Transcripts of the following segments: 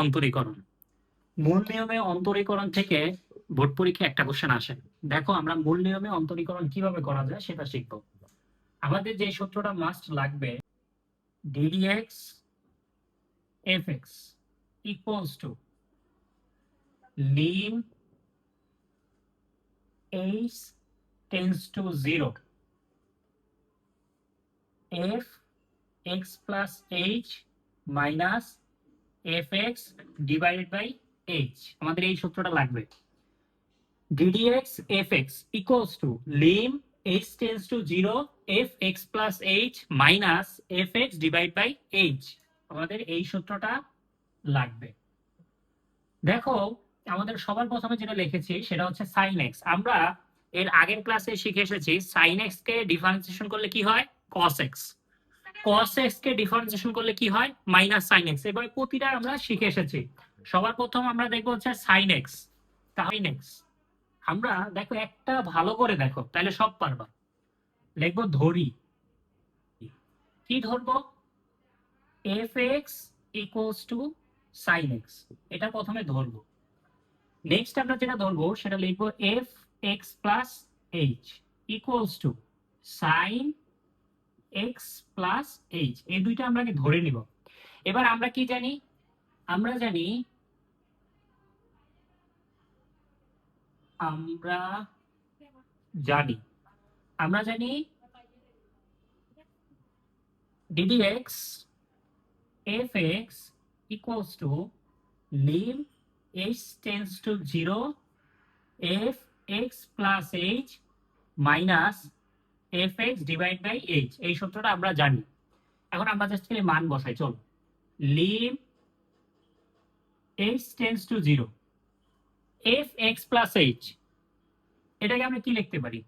অন্তরীকরণ। মূল নিয়মে অন্তরীকরণ থেকে বোর্ড পরীক্ষায় একটা কোশ্চেন আসে। দেখো আমরা মূল নিয়মে অন্তরীকরণ কিভাবে করা যায় সেটা শিখবো। আমাদের যে সূত্রটা মাস্ট লাগবে, ddx fx equals to lim h tends to 0 f x plus h minus fx divided by h। আমাদের এই সূত্রটা লাগবে। ddx fx equals to lim h tends to 0 fx plus h minus fx divided by h। আমাদের এই সূত্রটা লাগবে। দেখো আমাদের সবার প্রথমে যেটা লিখেছি সেটা হচ্ছে sin x। আমরা এর আগের ক্লাসে শিখে এসেছি sin x কে ডিফারেন্সিয়েশন করলে কি হয় cos x, cos x কে ডিফারেন্সিয়েশন করলে কি হয় মাইনাস sin x। এবার প্রতিটা আমরা শিখে এসেছি। সবার প্রথম আমরা দেখবো হচ্ছে sin x। sin x আমরা দেখো একটা ভালো করে দেখো তাহলে সব পারবা। লিখবো ধরি, কি ধরবো fx equals to sin x, এটা প্রথমে ধরবো। নেক্সট আমরা যেটা ধরবো সেটা লিখবো fx plus h equals to sin x plus h। এই দুইটা আমরা আগে ধরে নিব। এবার আমরা কি জানি, আমরা জানি আমরা জানি আমরা জানি ddx fx equals to lim h tends to 0 fx plus h minus fx divided by h। এই সূত্রটা আমরা জানি। এখন আমরা জাস্ট খালি মান বসাই, চলো lim h tends to 0 fx plus h, এটাকে আমরা কি লিখতে পারি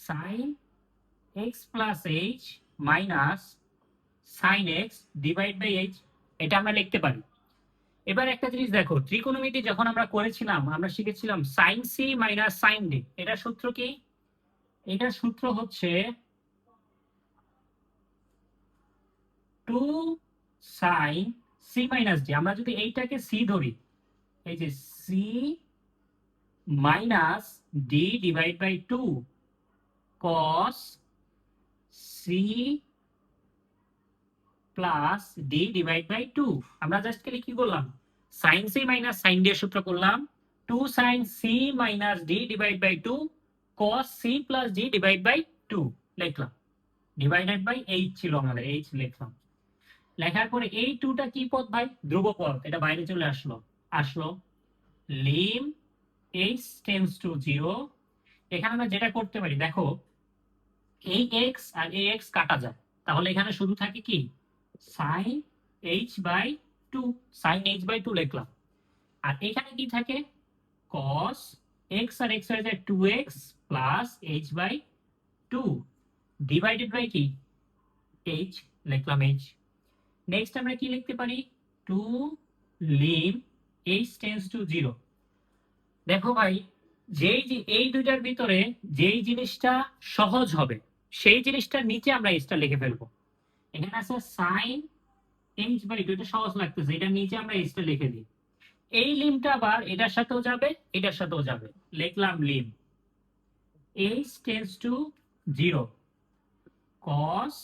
sin x plus h minus sin x divided by h, এটা আমরা লিখতে পারি। এবার একটা জিনিস দেখো, ত্রিকোণমিতি যখন আমরা করেছিলাম আমরা শিখেছিলাম sin c minus sin d। এটা সূত্র কি, এটা সূত্র হচ্ছে 2 sin c minus d। আমরা যদি এইটাকে c ধরি, এই যে c minus d divided by 2 cos c plus d divide by 2। আমরা জাস্ট খালি কি করলাম sin c minus sin d এর সূত্র করলাম 2 sin c minus d divide by 2 cos c plus d divide by 2 লিখলাম। ডিভাইডেড বাই h ছিল আমাদের, h লিখলাম। লেখার পরে এই 2টা কি পদ ভাই, ধ্রুব পদ, এটা বাইরে চলে আসলো lim h tends to 0। এখানে আমরা যেটা করতে পারি দেখো, এই x আর এই x কাটা যায়, তাহলে এখানে শুধু থাকে কি sin h by 2, sin h by 2 লিখলাম। আর এখানে কি থাকে cos x আর x হয়ে যায় 2x plus h by 2 divided by কি h লিখলাম h। নেক্সট আমরা কি লিখতে পারি 2 lim h tends to 0। দেখো ভাই, এই দুইটার ভিতরে যেই জিনিসটা সহজ হবে সেই জিনিসটার নিচে আমরা এটা লিখে ফেলবো। এখানে আছে sin h by 2, এটা সহজ লাগতেছে, এটা নিচে আমরা h টা লিখে দিই। এই লিমটা আবার এটার সাথেও যাবে এটার সাথেও যাবে, লিখলাম Lim h tends to 0 cos,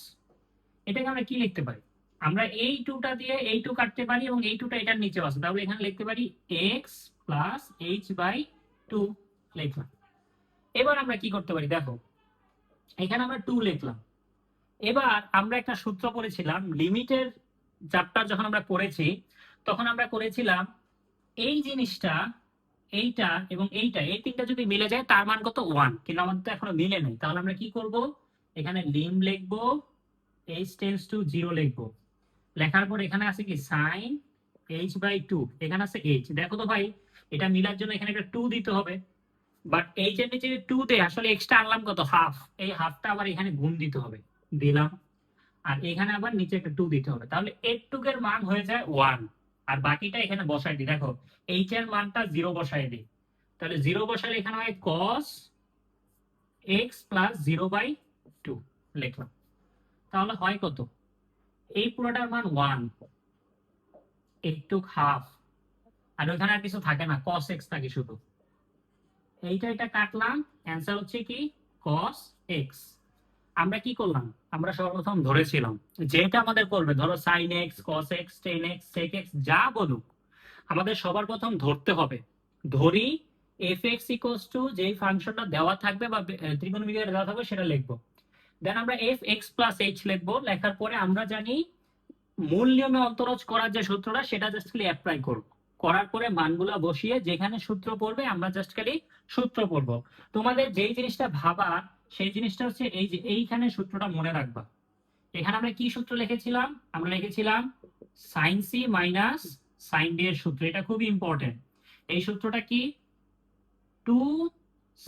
এটাকে আমরা কি লিখতে পারি, আমরা এই 2টা দিয়ে এই 2 কাটতে পারি এবং এই 2টা এটার নিচে আছে, তাহলে এখানে লিখতে পারি x plus h by 2 লিখলাম। এবার আমরা কি করতে পারি দেখো, এখানে আমরা 2 লিখলাম। এবার আমরা একটা সূত্র পড়েছিলাম লিমিটের চ্যাপ্টার যখন আমরা পড়েছি, তখন আমরা করেছিলাম এই জিনিসটা এইটা এবং এইটা, এই তিনটা যদি মিলে যায় তার মান কত 1, কিন্তু আমাদের তো এখনো মিলে নেই। তাহলে আমরা কি করব, এখানে লিম লিখবো h tends to 0 লিখবো। লেখার পর এখানে আছে কি sin h by 2, এখানে আছে h। দেখো তো ভাই, এটা মিলার জন্য এখানে একটা 2 দিতে হবে, বাট h এর নিচে 2 দেয়, আসলে এক্সট্রা আনলাম কত হাফ, এই হাফটা আবার এখানে গুণ দিতে হবে, দিলাম। আর এখানে আবার নিচে একটা 2 দিতে হবে, তাহলে এইটুক এর মান হয়ে যায় 1। আর বাকিটা এখানে বসাই দিই, দেখো h এর মানটা 0 বসাই দিই, তাহলে 0 বসালে এখানে হয় cos x plus 0 by 2 লিখলাম। তাহলে হয় কত, এই পুরোটার মান 1, 8 টুক হাফ, আর ওইখানে আর কিছু থাকে না, cos x থাকে শুধু। এটা কাটলাম, অ্যান্সার হচ্ছে কি cos x। আমরা কি করলাম, আমরা সর্বপ্রথম ধরেছিলাম যেটা আমাদের করবে, ধরো sin x cos x tan x sec x যা বলুক, আমাদের সবার প্রথম ধরতে হবে। ধরি f(x) = যেই ফাংশনটা দেওয়া থাকবে বা ত্রিকোণমিতিতে দেওয়া থাকবে সেটা লিখবো। দেন আমরা f(x + h) লিখবো। লেখার পরে আমরা জানি মূল নিয়মে অন্তরজ করার যে সূত্রটা, সেটা জাস্ট খালি অ্যাপ্লাই করব। করার পরে মানগুলা বসিয়ে যেখানে সূত্র পড়বে আমরা জাস্ট খালি সূত্র পড়বো। তোমাদের যেই জিনিসটা ভাবা, সেই জিনিসটা হচ্ছে এই যে এইখানে সূত্রটা মনে রাখবা। এখানে আমরা কি সূত্র লিখেছিলাম, আমরা লিখেছিলাম sin c minus sin d এর সূত্র। এটা খুবই ইম্পর্টেন্ট। এই সূত্রটা কি, 2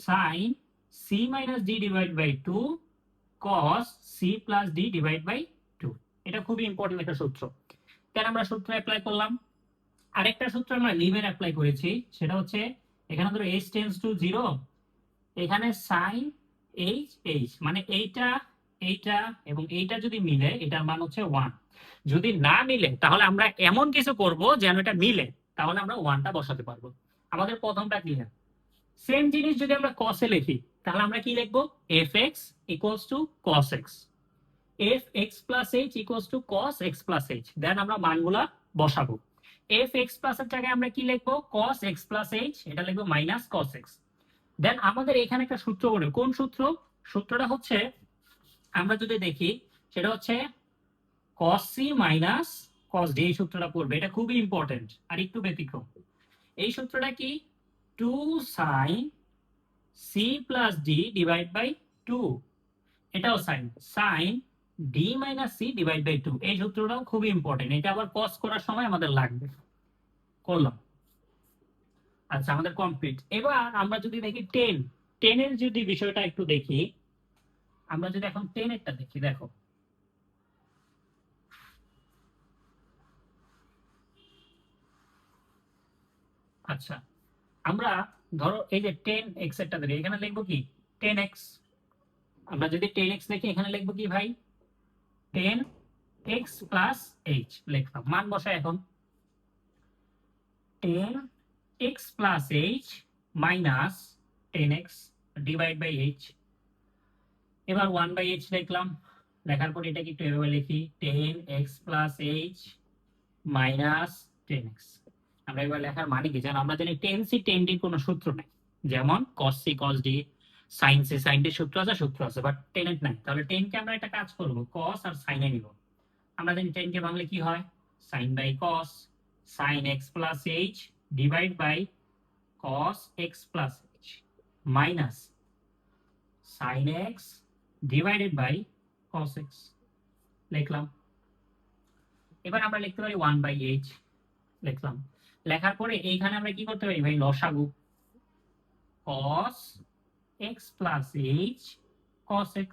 sin c minus d divide by 2 cos c plus d divide by 2। এটা খুবই ইম্পর্টেন্ট একটা সূত্র। তাহলে আমরা সূত্র অ্যাপ্লাই করলাম। আরেকটা সূত্র আমরা লিমিট অ্যাপ্লাই করেছি, সেটা হচ্ছে এখানে ধরো h টেন্ডস টু 0, এখানে sin h মানে এইটা এইটা এবং এইটা যদি মিলে এটার মান হচ্ছে 1। যদি না মিলে তাহলে আমরা এমন কিছু করব যেন এটা মিলে, তাহলে আমরা 1টা বসাতে পারবো। আমাদের প্রথমটা ক্লিয়ার। সেম জিনিস যদি আমরা cos এ লিখি, তাহলে আমরা কি লিখবো, f(x) = cos x, f(x + h) = cos x + h। দেন আমরা মানগুলা বসাবো। f(x + এর জায়গায় আমরা কি লিখবো, cos x + h, এটা লিখবো মাইনাস cos x। দেন আমাদের এখানে একটা সূত্র বলে, কোন সূত্র, সূত্রটা হচ্ছে আমরা যদি দেখি সেটা হচ্ছে cos c minus cos d। এই সূত্রটা পড়বে, এটা খুবই ইম্পর্টেন্ট আর একটু ব্যতিক্রম। এই সূত্রটা কি, 2 sin c plus d divide by 2, এটাও sin d minus c divide by 2। এই সূত্রটাও খুবই ইম্পর্টেন্ট, এটা আবার cos করার সময় আমাদের লাগবে। করলাম, আচ্ছা আমাদের কমপ্লিট। এবার আমরা যদি দেখি 10 এর যদি বিষয়টা একটু দেখি, আমরা যদি এখন 10 এরটা দেখি, দেখো আচ্ছা আমরা ধরো এই যে 10x এরটা ধরি, এখানে লিখবো কি 10x। আমরা যদি 10x লিখি এখানে লিখবো কি ভাই, 10x + h লিখলাম। মান বসাই এখন, 10x + h minus 10x divide by h। এবার 1/h লিখলাম। লেখার পর এটাকে একটু এভাবে লিখি, 10x + h মাইনাস 10x। আমরা এবার লেখার মানে কি জানো, আমরা জানি 10c 10d কোনো সূত্র নেই, যেমন cos c cos d, sin c sin d সূত্র আছে, বাট 10 এর নাই। তাহলে 10 কে আমরা একটা কাজ করব, cos আর sin এ নিব। আমরা জানি 10 কে বাংলা কি হয়, sin by cos, sin x + h divide by cos x + h minus sin x divided by cos x লিখলাম। এবার আমরা লিখতে পারি 1/h লিখলাম। লেখার পরে এইখানে আমরা কি করতে পারি ভাই, লসাগু, cos x + h cos x।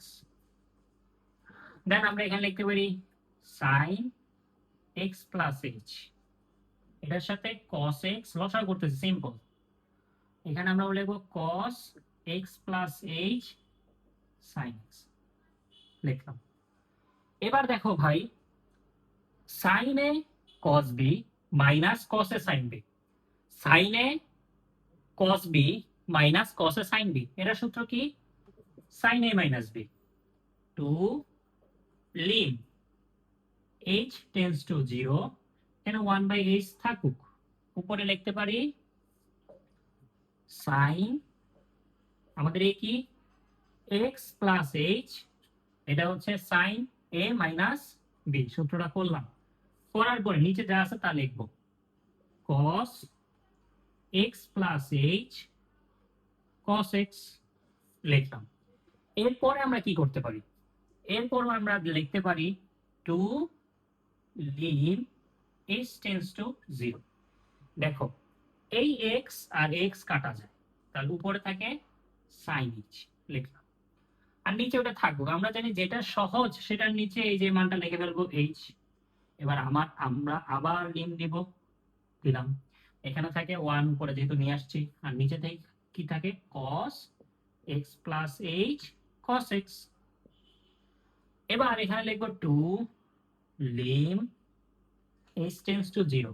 দেন আমরা এখানে লিখতে পারি sin x + h, এটার সাথে cos x লসাগু করতেছি, সিম্পল। এখানে আমরা লিখবো cos x + h sin x লিখলাম। এবার দেখো ভাই, sin a cos b minus cos a sin b, sin a cos b minus cos a sin b, এর সূত্র কি, sin a minus b, 2 lim h tends to 0, কেন 1/h থাকুক, উপরে লিখতে পারি sin, আমাদের এই কি x + h, এটা হচ্ছে sin a minus b। সূত্রটা করলাম, করার পরে নিচে যা আছে তা লিখবো, cos x + h cos x লিখলাম। এরপরে আমরা কি করতে পারি, এরপর আমরা লিখতে পারি 2 lim h tends to 0। দেখো এই x আর x কাটা যায়, তাহলে উপরে থাকে sin h লিখলাম, আর নিচে ওটা থাকবো। আমরা জানি যেটা সহজ সেটার নিচে এই যে মানটা লিখে ফেলবো h। এবার আমরা আবার লিম দিব, দিলাম। এখানে থাকে 1 উপরে যেহেতু নিয়ে আসছি, আর নিচে থেকে কি থাকে, cos x + h cos x। এবার এখানে লিখবো 2 lim h tends to 0।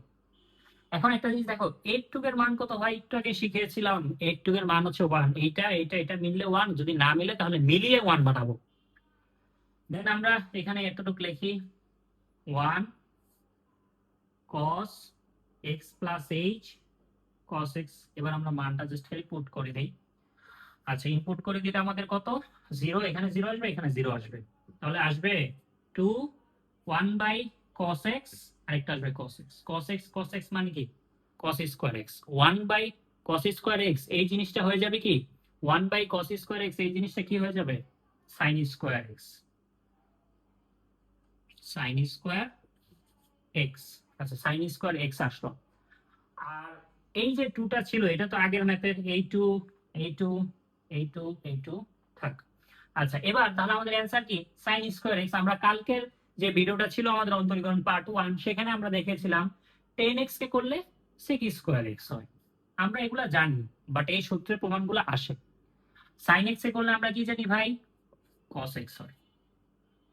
এখন একটা জিনিস দেখো, 8 এর মান কত হয় একটু আগে শিখিয়েছিলাম, 8 এর মান হচ্ছে 1। এইটা এটা এটা মিললে 1, যদি না মিলে তাহলে মিলিয়ে 1 বানাবো। দেন আমরা এখানে এতটুকু লিখি 1 cos x plus h cos x। এবার আমরা মানটা জাস্ট খালি পুট করে দেই। আচ্ছা, ইনপুট করে দিলে আমাদের কত, 0, এখানে 0 আসবে, এখানে 0 আসবে, তাহলে আসবে 2 1 বাই cos x, আরেকটা আসবে cos x। cos x মানে কি, cos square x। 1 by cos square x এই জিনিসটা হয়ে যাবে কি, 1 বাই cos স্কয়ার x এই জিনিসটা কি হয়ে যাবে, sin square x। sin square x, আচ্ছা sin স্কয়ার x আসলো। আর এই যে 2টা ছিল, এটা তো আগের ম্যাথের, এই 2 এই 2 এই 2 এই 2 থাক। আচ্ছা, এবার তাহলে আমাদের অ্যান্সার কি, sin স্কয়ার x। আমরা কালকের যে ভিডিওটা ছিল আমাদের অন্তরীকরণ পার্ট 1, সেখানে আমরা দেখেছিলাম 10x কে করলে sec স্কয়ার x হয়। আমরা এগুলা জানি, বাট এই সূত্রের প্রমাণগুলো আসে। sin x এ করলে আমরা কি জানি ভাই, cos x হয়।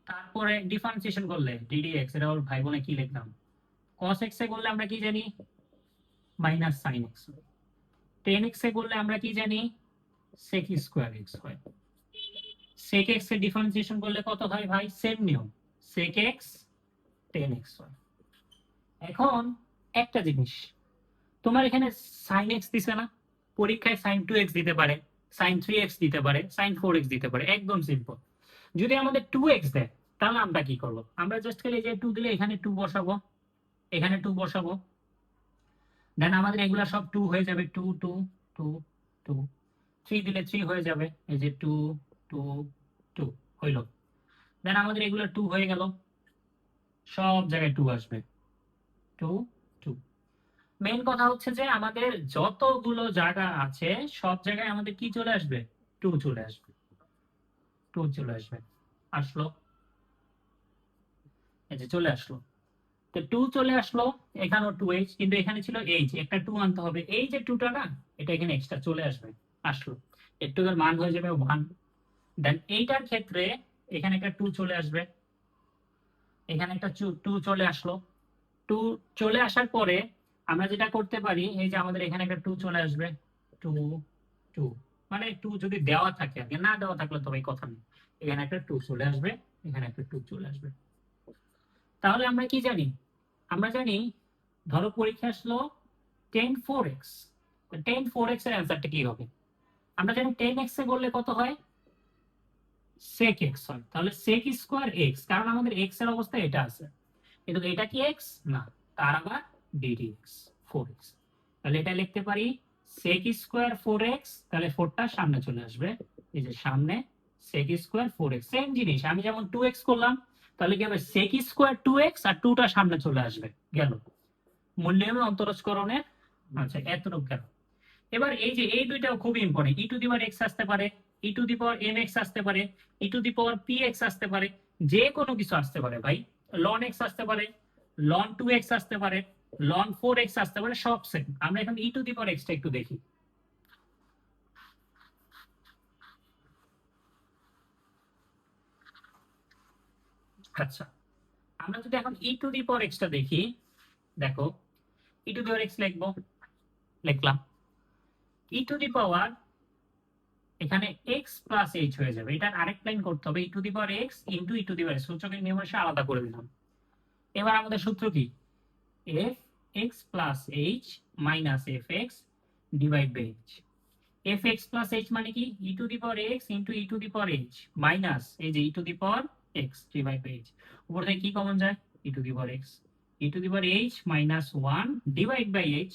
তারপরে ডিফারেন্সিয়েশন করলে ddx, এটা ওর ভাই বোনে কি লিখলাম, cos x এ করলে আমরা কি জানি, মাইনাস sin x হয়। 10x এ করলে আমরা কি জানি, sec স্কয়ার x হয়। sec x এর ডিফারেন্সিয়েশন করলে কত হয় ভাই, সেম নিয়ম, sec x 10x হয়। এখন একটা জিনিস, তোমার এখানে sin x দিছে না, পরীক্ষায় sin 2x দিতে পারে, sin 3x দিতে পারে, sin 4x দিতে পারে, একদম সিম্পল। যদি আমাদের 2x দেয় তাহলে আমরা কি করব, আমরা জাস্ট খালি যে 2 দিলে এখানে 2 বসাবো, এখানে 2 বসাবো, দেন আমাদের এগুলা সব 2 হয়ে যাবে, 2 2 2 2। 3 দিলে 3 হয়ে যাবে, এই যে 2 2 2 হইল। দেন আমাদের এগুলো 2 হয়ে গেল, সব জায়গায় 2 আসবে, 2 2। মেইন কথা হচ্ছে যে আমাদের যতগুলো জায়গা আছে সব জায়গায় আমাদের কি চলে আসবে, 2 চলে আসবে, 2 চলে আসবে। আসলো, এই যে চলে আসলো। তো 2 চলে আসলো, এখানেও 2h, কিন্তু এখানে ছিল h, একটা 2 আনতে হবে, এই যে 2টা না, এটা এখানে এক্সট্রা চলে আসবে, আসলো। একটু এর মান হয়ে যাবে 1। দেন এইটার ক্ষেত্রে এখানে একটা 2 চলে আসবে, এখানে একটা 2 চলে আসলো। 2 চলে আসার পরে আমরা যেটা করতে পারি, এই যে আমাদের এখানে একটা 2 চলে আসবে, 2 2, মানে 2 যদি দেওয়া থাকে, আগে না দেওয়া থাকলে তো ভাই কথা নেই, এখানে একটা 2 চলে আসবে, এখানে একটা 2 চলে আসবে। তাহলে আমরা কি জানি, আমরা জানি, ধরো পরীক্ষা আসলো 10 4x, 10 4x এর অ্যান্সারটা কি হবে, আমরা জানি 10x এ করলে কত হয়, sec x হয়। তাহলে sec স্কয়ার x, কারণ আমাদের x এর অবস্থা এটা আছে, কিন্তু এটা কি x না, তার আবার ddx 4x। তাহলে এটা লিখতে পারি sec স্কয়ার 4x, তাহলে 4টা সামনে চলে আসবে, এই যে সামনে sec স্কয়ার 4x। সেম জিনিস, আমি যেমন 2x করলাম, তাহলে কি হবে, sec স্কয়ার 2x আর 2টা সামনে চলে আসবে, গেল মূল্যায়ন অন্তরস্করণের। আচ্ছা, এতটুকু গেল। এবার এই যে এই দুইটাও খুব important, e to the power x আসতে পারে, e to the power m x আসতে পারে, e to the power p x আসতে পারে, যে কোনো কিছু আসতে পারে ভাই, লন এক্স আসতে পারে, লন 2x আসতে পারে, লন 4x আসতে পারে, সব সেম। আমরা এখন ই টু দি পাওয়ার এক্সটা একটু দেখি। আচ্ছা, আমরা যদি এখন ই টু দি পাওয়ার এক্সটা দেখি, দেখো ই টু দি পাওয়ার এক্স লিখবো, লিখলাম ই টু দি পাওয়ার, এখানে x প্লাস h হয়ে যাবে, এটা আরেক লাইন করতে হবে, e to the power x into e to the power, সূচকের নিয়ম এসে আলাদা করে দিলাম। এবার আমাদের সূত্র কি, f x plus h minus f x divide by h। f x plus h মানে কি, e to the power x into e to the power h minus এই যে e to the power x divide by h। উপর থেকে কি common যায়, e to the power x, e to the power h minus 1 divide by h।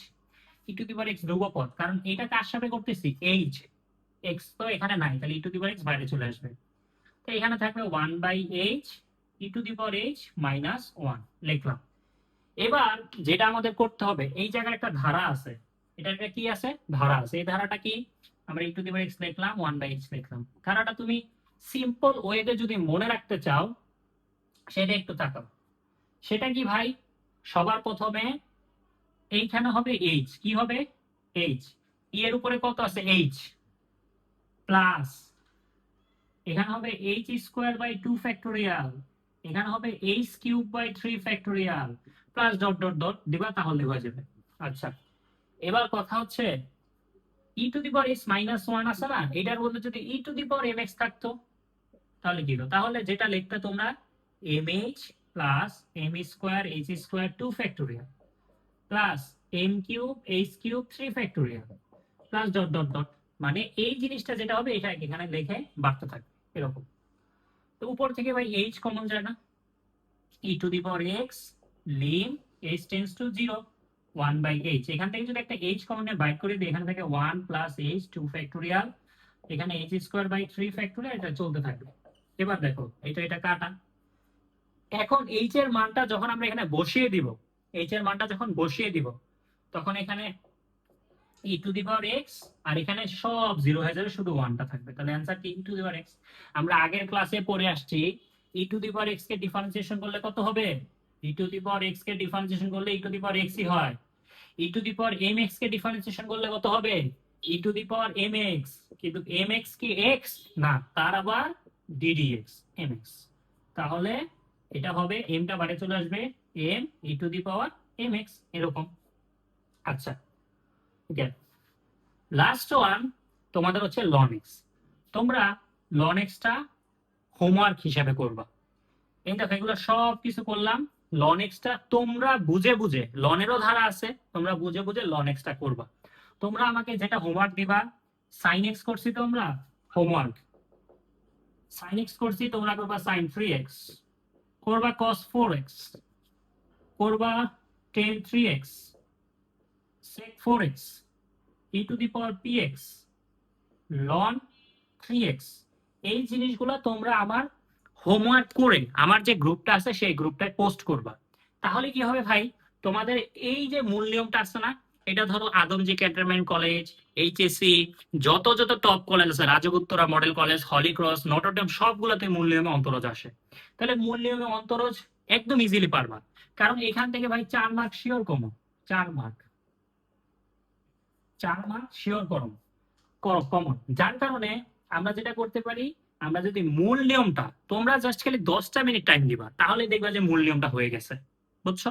E to the power x ধ্রুবপদ, কারণ এটা কার সাথে করতেছি, h, x তো এখানে নাই, তাহলে ই টু দি পাওয়ার x বাইরে চলে আসবে, তো এখানে থাকবে 1 by h e to the power h minus 1 লিখলাম। এবার যেটা আমাদের করতে হবে, এই জায়গায় একটা ধারা আছে, এটা একটা কি আছে, ধারা আছে। এই ধারাটা কি, আমরা ই টু দি পাওয়ার x লিখলাম, 1 বাই h লিখলাম। ধারাটা তুমি সিম্পল ওয়েতে যদি মনে রাখতে চাও, সেটা একটু তাকাও। সেটা কি ভাই, সবার প্রথমে এইখানে হবে h, কি হবে h, ই এর উপরে কত আছে h, প্লাস এখানে হবে h স্কয়ার বাই 2 ফ্যাক্টোরিয়াল, এখানে হবে h cube by 3 factorial, plus dot dot dot দিবা, তাহলে হয়ে যাবে। আচ্ছা, এবার কথা হচ্ছে e to the power x minus one আছে না, এটার মধ্যে যদি e to the power m x থাকতো তাহলে কি হতো? তাহলে যেটা লিখতে তোমরা m h plus m square h square two factorial plus m cube h cube three factorial plus dot dot dot, মানে এই জিনিসটা যেটা হবে এটা এখানে লিখে বাড়তে থাকবে এরকম। তো উপর থেকে ভাই এইচ কমন যায় না, e to the power x lim h tends to zero one by h, এখান থেকে যদি একটা এইচ কমনে বাইর করে দিই এখান থেকে one plus h two factorial, এখানে h square by three factorial, এটা চলতে থাকবে। এবার দেখো এটা কাটা। এখন এইচ এর মানটা যখন আমরা এখানে বসিয়ে দিব, এইচ এর মানটা যখন বসিয়ে দিব তখন এখানে ই টু দি পাওয়ার এক্স আর এখানে সব জিরো হয়ে যাবে, শুধু ওয়ানটা থাকবে। তাহলে অ্যান্সার কি e to the power x. আমরা আগের ক্লাসে পড়ে আসছি e to the power x কে ডিফারেন্সিয়েশন করলে কত হবে? E to the power x কে ডিফারেন্সিয়েশন করলে ই টু দি পাওয়ার এক্সই হয়। E to the power m x কে ডিফারেন্সিয়েশন করলে কত হবে? E to the power m x. কিন্তু এম এক্স কি এক্স না, তার আবার ডিডি এক্স এম এক্স। তাহলে এটা হবে এমটা বাইরে চলে আসবে, m e to the power m x এরকম। আচ্ছা, ঠিক আছে। লাস্ট ওয়ান তোমাদের হচ্ছে লন এক্স। তোমরা লন এক্সটা হোমওয়ার্ক হিসাবে করবা। এই দেখো এগুলো সব কিছু করলাম, লন এক্সটা তোমরা বুঝে বুঝে, লনেরও ধারা আছে, তোমরা বুঝে বুঝে লন এক্সটা করবা। তোমরা আমাকে যেটা হোমওয়ার্ক দিবা, সাইন এক্স করছি তোমরা হোমওয়ার্ক, সাইন এক্স করছি তোমরা করবা সাইন থ্রি এক্স, করবা কস ফোর এক্স, করবা tan three x, sec four x, e to the power p x, ln 3x। এই জিনিসগুলো তোমরা আমার হোমওয়ার্ক করে আমার যে গ্রুপটা আছে সেই গ্রুপটায় পোস্ট করবা। তাহলে কি হবে ভাই, তোমাদের এই যে মূল নিয়মটা আছে না, এটা ধরো আদমজি ক্যান্টনমেন্ট কলেজ, এইচএসসি, যত যত টপ কলেজ আছে, রাজগুপ্তরা মডেল কলেজ, হলিক্রস, নটরডেম, সবগুলোতে মূল নিয়মে অন্তরজ আসে। তাহলে মূল নিয়মে অন্তরজ একদম ইজিলি পারবা, কারণ এখান থেকে ভাই 4 mark sure common, 4 mark, 4 mark sure common. যার কারণে আমরা যেটা করতে পারি, আমরা যদি মূল নিয়মটা, তোমরা জাস্ট খালি 10টা মিনিট টাইম দিবা, তাহলে দেখবা যে মূল নিয়মটা হয়ে গেছে। বুঝছো?